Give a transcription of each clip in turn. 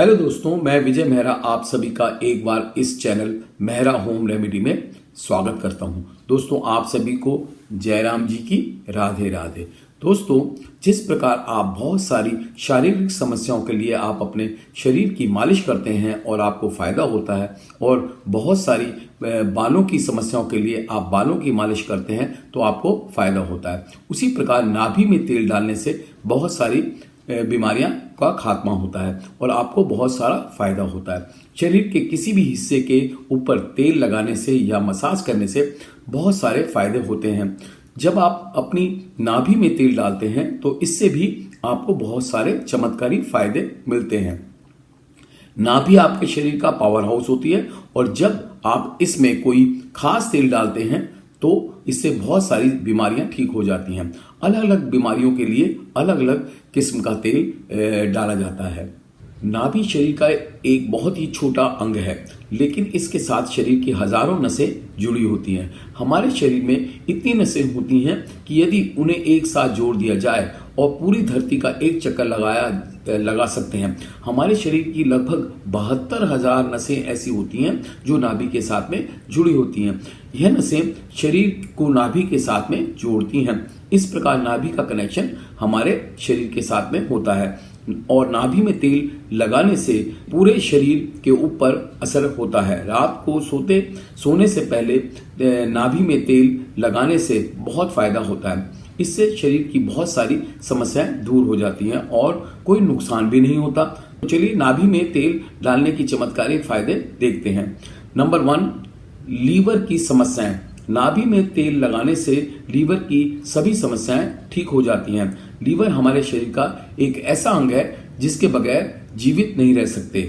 Hello दोस्तों, मैं विजय मेहरा आप सभी का एक बार इस चैनल मेहरा होम रेमेडी में स्वागत करता हूं। दोस्तों, आप सभी को जयराम जी की राधे राधे। दोस्तों, जिस प्रकार आप बहुत सारी शारीरिक समस्याओं के लिए आप अपने शरीर की मालिश करते हैं और आपको फायदा होता है, और बहुत सारी बालों की समस्याओं के लिए आप बालों की मालिश करते हैं तो आपको फायदा होता है, उसी प्रकार नाभि में तेल डालने से बहुत सारी बीमारियां का खात्मा होता है और आपको बहुत सारा फायदा होता है। शरीर के किसी भी हिस्से के ऊपर तेल लगाने से या मसाज करने से बहुत सारे फायदे होते हैं। जब आप अपनी नाभि में तेल डालते हैं तो इससे भी आपको बहुत सारे चमत्कारी फायदे मिलते हैं। नाभि आपके शरीर का पावर हाउस होती है और जब आप इसमें कोई खास तेल डालते हैं तो इससे बहुत सारी बीमारियां ठीक हो जाती हैं। अलग अलग बीमारियों के लिए अलग अलग किस्म का तेल डाला जाता है। नाभि शरीर का एक बहुत ही छोटा अंग है, लेकिन इसके साथ शरीर की हजारों नसें जुड़ी होती हैं। हमारे शरीर में इतनी नसें होती हैं कि यदि उन्हें एक साथ जोड़ दिया जाए और पूरी धरती का एक चक्कर लगा सकते हैं। हमारे शरीर की लगभग 72,000 नसें ऐसी होती हैं जो नाभि के साथ में जुड़ी होती हैं। यह नसें शरीर को नाभि के साथ में जोड़ती हैं। इस प्रकार नाभि का कनेक्शन हमारे शरीर के साथ में होता है और नाभि में तेल लगाने से पूरे शरीर के ऊपर असर होता है। रात को सोने से पहले नाभि में तेल लगाने से बहुत फायदा होता है। इससे शरीर की बहुत सारी समस्याएं दूर हो जाती हैं और कोई नुकसान भी नहीं होता। तो चलिए नाभि में तेल डालने की चमत्कारी फायदे देखते हैं। नंबर 1, लीवर की समस्याएं। नाभि में तेल लगाने से लीवर की सभी समस्याएं ठीक हो जाती हैं। लीवर हमारे शरीर का एक ऐसा अंग है जिसके बगैर जीवित नहीं रह सकते।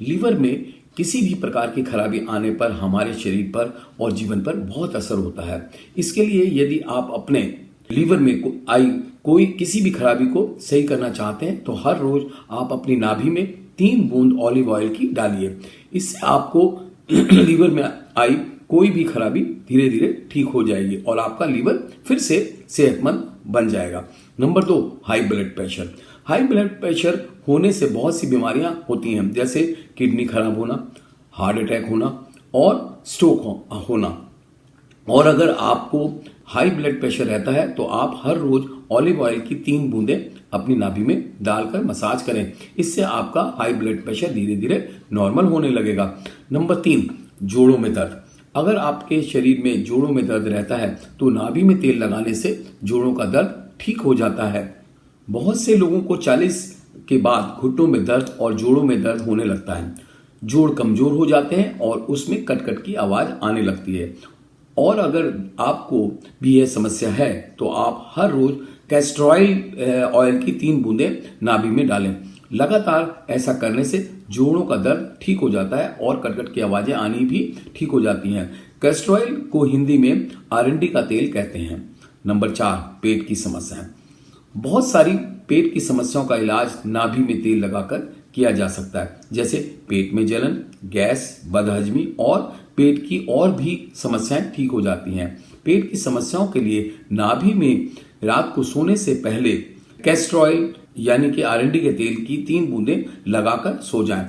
लीवर में किसी भी प्रकार की खराबी आने पर हमारे शरीर पर और जीवन पर बहुत असर होता है। इसके लिए यदि आप अपने लीवर में आई कोई किसी भी खराबी को सही करना चाहते हैं तो हर रोज आप अपनी नाभि में 3 बूंद ऑलिव ऑयल की डालिए। इससे आपको लीवर में आई कोई भी खराबी धीरे धीरे ठीक हो जाएगी और आपका लीवर फिर से सेहतमंद बन जाएगा। Number 2, high blood pressure. High blood pressure होने से बहुत सी बीमारियां होती हैं, जैसे किडनी खराब होना, हार्ट अटैक होना और स्ट्रोक होना। और अगर आपको हाई ब्लड प्रेशर रहता है तो आप हर रोज ऑलिव ऑयल की 3 बूंदें अपनी नाभि में डालकर मसाज करें। इससे आपका हाई ब्लड प्रेशर धीरे धीरे नॉर्मल होने लगेगा। नंबर 3, जोड़ों में दर्द। अगर आपके शरीर में जोड़ों में दर्द रहता है तो नाभि में तेल लगाने से जोड़ों का दर्द ठीक हो जाता है। बहुत से लोगों को 40 के बाद घुटनों में दर्द और जोड़ों में दर्द होने लगता है। जोड़ कमजोर हो जाते हैं और उसमें कट की आवाज आने लगती है। और अगर आपको भी यह समस्या है तो आप हर रोज कैस्टर ऑयल की 3 बूंदें नाभि में डालें। लगातार ऐसा करने से जोड़ों का दर्द ठीक हो जाता है और कटकट की आवाजें आनी भी ठीक हो जाती हैं। कैस्टर ऑयल को हिंदी में आरंडी का तेल कहते हैं। नंबर 4, पेट की समस्याएं। बहुत सारी पेट की समस्याओं का इलाज नाभि में तेल लगाकर किया जा सकता है, जैसे पेट में जलन, गैस, बदहजमी और पेट की और भी समस्याएं ठीक हो जाती हैं। पेट की समस्याओं के लिए नाभि में रात को सोने से पहले कैस्टर ऑयल यानी कि आरंडी के तेल की 3 बूंदें लगाकर सो जाएं।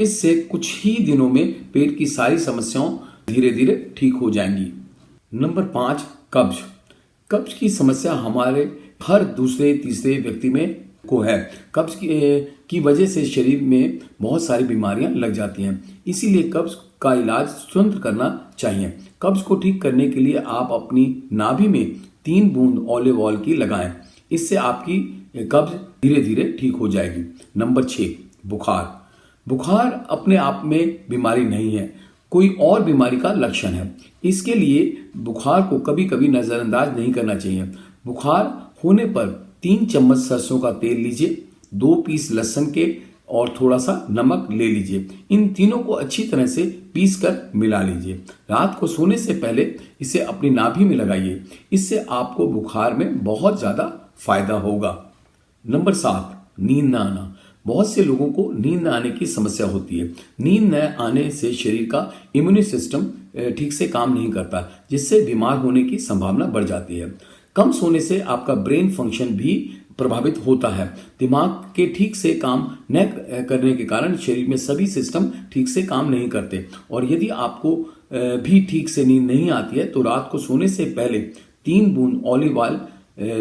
इससे कुछ ही दिनों में पेट की सारी समस्याओं धीरे धीरे ठीक हो जाएंगी। नंबर 5, कब्ज। कब्ज की समस्या हमारे हर दूसरे तीसरे व्यक्ति में को है। कब्ज की वजह से शरीर में बहुत सारी बीमारियां लग जाती हैं, इसीलिए कब्ज का इलाज तुरंत करना चाहिए। कब्ज को ठीक करने के लिए आप अपनी नाभि में 3 बूंद ऑलिव ऑयल की लगाएं। इससे आपकी कब्ज धीरे धीरे ठीक हो जाएगी। नंबर 6, बुखार। बुखार अपने आप में बीमारी नहीं है, कोई और बीमारी का लक्षण है। इसके लिए बुखार को कभी कभी नजरअंदाज नहीं करना चाहिए। बुखार होने पर 3 चम्मच सरसों का तेल लीजिए, 2 पीस लहसुन के और थोड़ा सा नमक ले लीजिए। इन तीनों को अच्छी तरह से पीस कर मिला लीजिए। रात को सोने से पहले इसे अपनी नाभि में लगाइए। इससे आपको बुखार में बहुत ज्यादा फायदा होगा। नंबर 7, नींद न आना। बहुत से लोगों को नींद न आने की समस्या होती है। नींद न आने से शरीर का इम्यून सिस्टम ठीक से काम नहीं करता, जिससे बीमार होने की संभावना बढ़ जाती है। कम सोने से आपका ब्रेन फंक्शन भी प्रभावित होता है। दिमाग के ठीक से काम न करने के कारण शरीर में सभी सिस्टम ठीक से काम नहीं करते। और यदि आपको भी ठीक से नींद नहीं आती है तो रात को सोने से पहले 3 बूंद ऑलिव ऑयल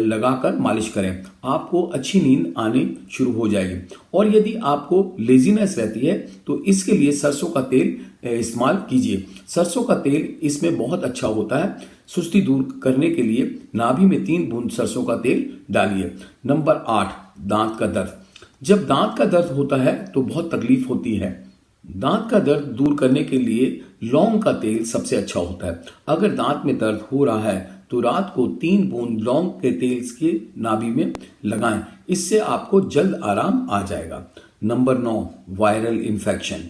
लगाकर मालिश करें, आपको अच्छी नींद आनी शुरू हो जाएगी। और यदि आपको लेजीनेस रहती है तो इसके लिए सरसों का तेल इस्तेमाल कीजिए। सरसों का तेल इसमें बहुत अच्छा होता है। सुस्ती दूर करने के लिए नाभि में 3 बूंद सरसों का तेल डालिए। नंबर 8, दांत का दर्द। जब दांत का दर्द होता है तो बहुत तकलीफ होती है। दांत का दर्द दूर करने के लिए लौंग का तेल सबसे अच्छा होता है। अगर दांत में दर्द हो रहा है तो रात को 3 बूंद लौंग के तेल के नाभि में लगाएं, इससे आपको जल्द आराम आ जाएगा। Number 9, viral infection.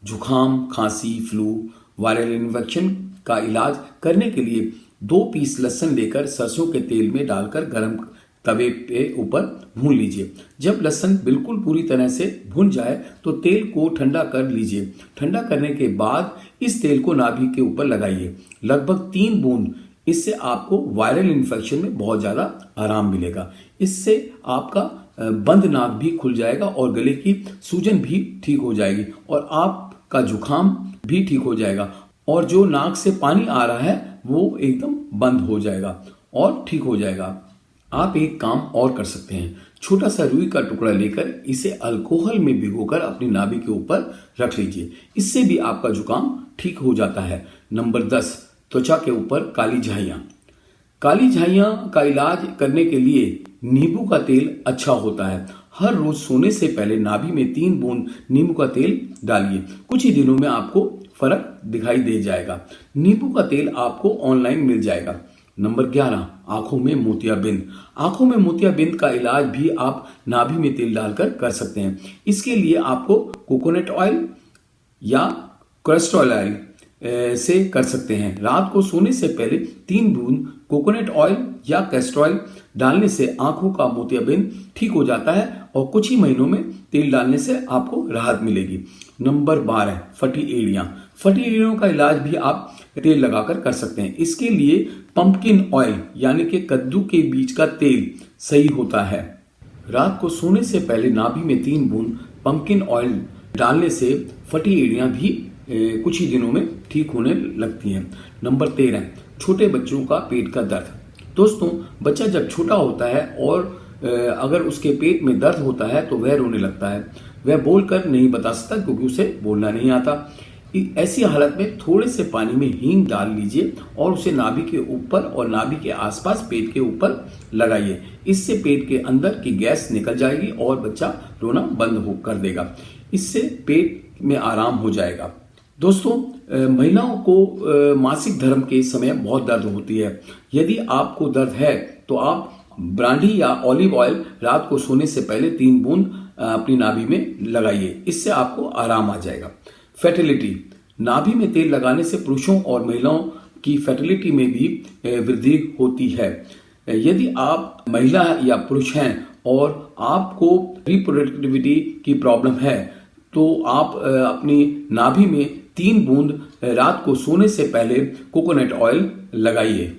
जुखाम, खांसी, फ्लू, वायरल इन्फेक्शन का इलाज करने के लिए 2 पीस लहसुन लेकर सरसों के तेल में डालकर गर्म तवे पे ऊपर भून लीजिए। जब लहसुन बिल्कुल पूरी तरह से भुन जाए तो तेल को ठंडा कर लीजिए। ठंडा करने के बाद इस तेल को नाभि के ऊपर लगाइए, लगभग 3 बूंद। इससे आपको वायरल इन्फेक्शन में बहुत ज्यादा आराम मिलेगा। इससे आपका बंद नाक भी खुल जाएगा और गले की सूजन भी ठीक हो जाएगी और आपका जुखाम भी ठीक हो जाएगा और जो नाक से पानी आ रहा है वो एकदम बंद हो जाएगा और ठीक हो जाएगा। आप एक काम और कर सकते हैं, छोटा सा रुई का टुकड़ा लेकर इसे अल्कोहल में भिगोकर अपनी नाभि के ऊपर रख लीजिए, इससे भी आपका जुकाम ठीक हो जाता है। नंबर 10, त्वचा के ऊपर काली झाइयां। काली झाइयां का इलाज करने के लिए नींबू का तेल अच्छा होता है। हर रोज सोने से पहले नाभि में 3 बूंद नींबू का तेल डालिए, कुछ ही दिनों में आपको फर्क दिखाई दे जाएगा। नींबू का तेल आपको ऑनलाइन मिल जाएगा। नंबर 11, आंखों में मोतियाबिंद। आंखों में मोतियाबिंद का इलाज भी आप नाभि में तेल डालकर कर सकते हैं। इसके लिए आपको कोकोनट ऑयल या कैस्टर ऑयल से कर सकते हैं। रात को सोने से पहले 3 बूंद कोकोनट ऑयल या कैस्टर ऑयल डालने से आंखों का मोतियाबिंद ठीक हो जाता है और कुछ ही महीनों में तेल डालने से आपको राहत मिलेगी। नंबर 12, फटी एड़ियां। फटी एड़ियों का इलाज भी आप तेल लगाकर कर सकते हैं। इसके लिए पंपकिन ऑयल यानी कि कद्दू के बीज का तेल सही होता है। रात को सोने से पहले नाभि में 3 बूंद पंपकिन ऑयल डालने से फटी एड़ियां भी कुछ ही दिनों में ठीक होने लगती हैं। नंबर 13, छोटे बच्चों का पेट का दर्द। दोस्तों, बच्चा जब छोटा होता है और अगर उसके पेट में दर्द होता है तो वह रोने लगता है। वह बोलकर नहीं बता सकता क्योंकि उसे बोलना नहीं आता। ऐसी हालत में थोड़े से पानी में हींग डाल लीजिए और उसे नाभि के ऊपर और नाभि के आसपास पेट के ऊपर लगाइए। इससे पेट के अंदर की गैस निकल जाएगी और बच्चा रोना बंद कर देगा। इससे पेट में आराम हो जाएगा। दोस्तों, महिलाओं को मासिक धर्म के समय बहुत दर्द होती है। यदि आपको दर्द है तो आप ब्रांडी या ऑलिव ऑयल रात को सोने से पहले 3 बूंद अपनी नाभि में लगाइए, इससे आपको आराम आ जाएगा। फर्टिलिटी। नाभि में तेल लगाने से पुरुषों और महिलाओं की फर्टिलिटी में भी वृद्धि होती है। यदि आप महिला या पुरुष हैं और आपको रिप्रोडक्टिविटी की प्रॉब्लम है तो आप अपनी नाभि में 3 बूंद रात को सोने से पहले कोकोनट ऑयल लगाइए।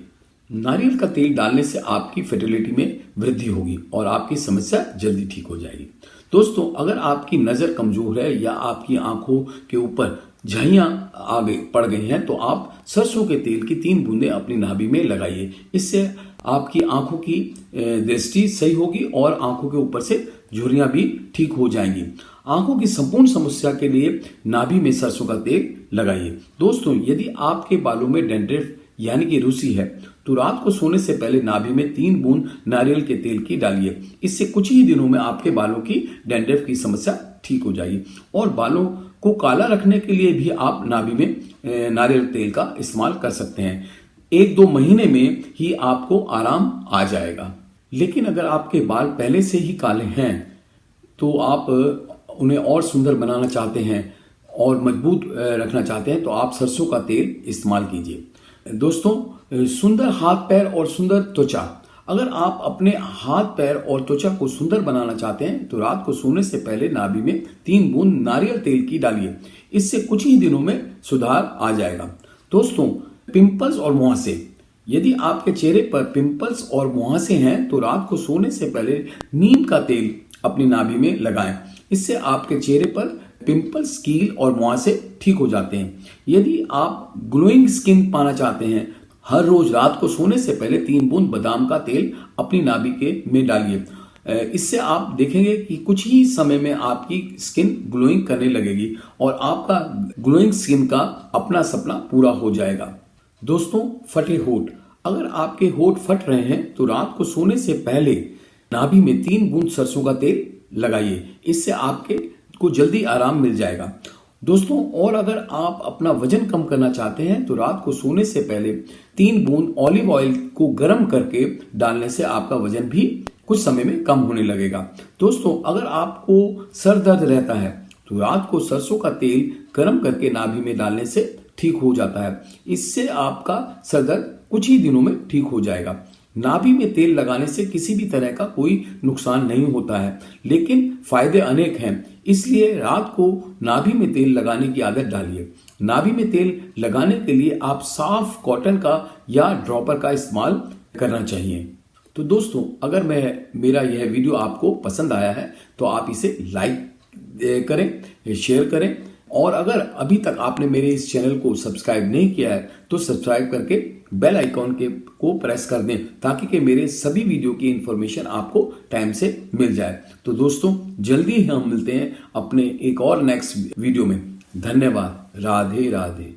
नारियल का तेल डालने से आपकी फर्टिलिटी में वृद्धि होगी और आपकी समस्या जल्दी ठीक हो जाएगी। दोस्तों, अगर आपकी नजर कमजोर है या आपकी आंखों के ऊपर झाइयां आगे पड़ गई हैं तो आप सरसों के तेल की 3 बूंदें अपनी नाभि में लगाइए। इससे आपकी आंखों की दृष्टि सही होगी और आंखों के ऊपर से झुर्रियां भी ठीक हो जाएंगी। आंखों की संपूर्ण समस्या के लिए नाभि में सरसों का तेल लगाइए। दोस्तों, यदि आपके बालों में डैंड्रफ यानी कि रूसी है तो रात को सोने से पहले नाभि में 3 बूंद नारियल के तेल की डालिए। इससे कुछ ही दिनों में आपके बालों की डैंड्रफ की समस्या ठीक हो जाएगी। और बालों को काला रखने के लिए भी आप नाभि में नारियल तेल का इस्तेमाल कर सकते हैं। 1-2 महीने में ही आपको आराम आ जाएगा। लेकिन अगर आपके बाल पहले से ही काले हैं तो आप उन्हें और सुंदर बनाना चाहते हैं और मजबूत रखना चाहते हैं तो आप सरसों का तेल इस्तेमाल कीजिए। दोस्तों, सुंदर हाथ पैर और सुंदर त्वचा। अगर आप अपने हाथ पैर और त्वचा को सुंदर बनाना चाहते हैं तो रात को सोने से पहले नाभि में 3 बूंद नारियल तेल की डालिए। इससे कुछ ही दिनों में सुधार आ जाएगा। दोस्तों, पिंपल्स और मुहासे। यदि आपके चेहरे पर पिंपल्स और मुहासे हैं तो रात को सोने से पहले नीम का तेल अपनी नाभि में लगाएं। इससे आपके चेहरे पर पिंपल्स, कील और मुहासे ठीक हो जाते हैं। यदि आप ग्लोइंग स्किन पाना चाहते हैं, हर रोज रात को सोने से पहले 3 बूंद बादाम का तेल अपनी नाभि के में डालिए। इससे आप देखेंगे कि कुछ ही समय में आपकी स्किन ग्लोइंग करने लगेगी और आपका ग्लोइंग स्किन का अपना सपना पूरा हो जाएगा। दोस्तों, फटे होठ, अगर आपके होठ फट रहे हैं तो रात को सोने से पहले नाभि में 3 बूंद सरसों का तेल लगाइए। इससे आपके को जल्दी आराम मिल जाएगा। दोस्तों, और अगर आप अपना वजन कम करना चाहते हैं तो रात को सोने से पहले 3 बूंद ऑलिव ऑयल को गर्म करके डालने से आपका वजन भी कुछ समय में कम होने लगेगा। दोस्तों, अगर आपको सर दर्द रहता है तो रात को सरसों का तेल गर्म करके नाभि में डालने से ठीक हो जाता है। इससे आपका सर दर्द कुछ ही दिनों में ठीक हो जाएगा। नाभि में तेल लगाने से किसी भी तरह का कोई नुकसान नहीं होता है, लेकिन फायदे अनेक हैं। इसलिए रात को नाभि में तेल लगाने की आदत डालिए। नाभि में तेल लगाने के लिए आप साफ कॉटन का या ड्रॉपर का इस्तेमाल करना चाहिए। तो दोस्तों, अगर मेरा यह वीडियो आपको पसंद आया है तो आप इसे लाइक करें, शेयर करें, और अगर अभी तक आपने मेरे इस चैनल को सब्सक्राइब नहीं किया है तो सब्सक्राइब करके बेल आइकॉन को प्रेस कर दें ताकि कि मेरे सभी वीडियो की इंफॉर्मेशन आपको टाइम से मिल जाए। तो दोस्तों, जल्दी ही हम मिलते हैं अपने एक और नेक्स्ट वीडियो में। धन्यवाद। राधे राधे।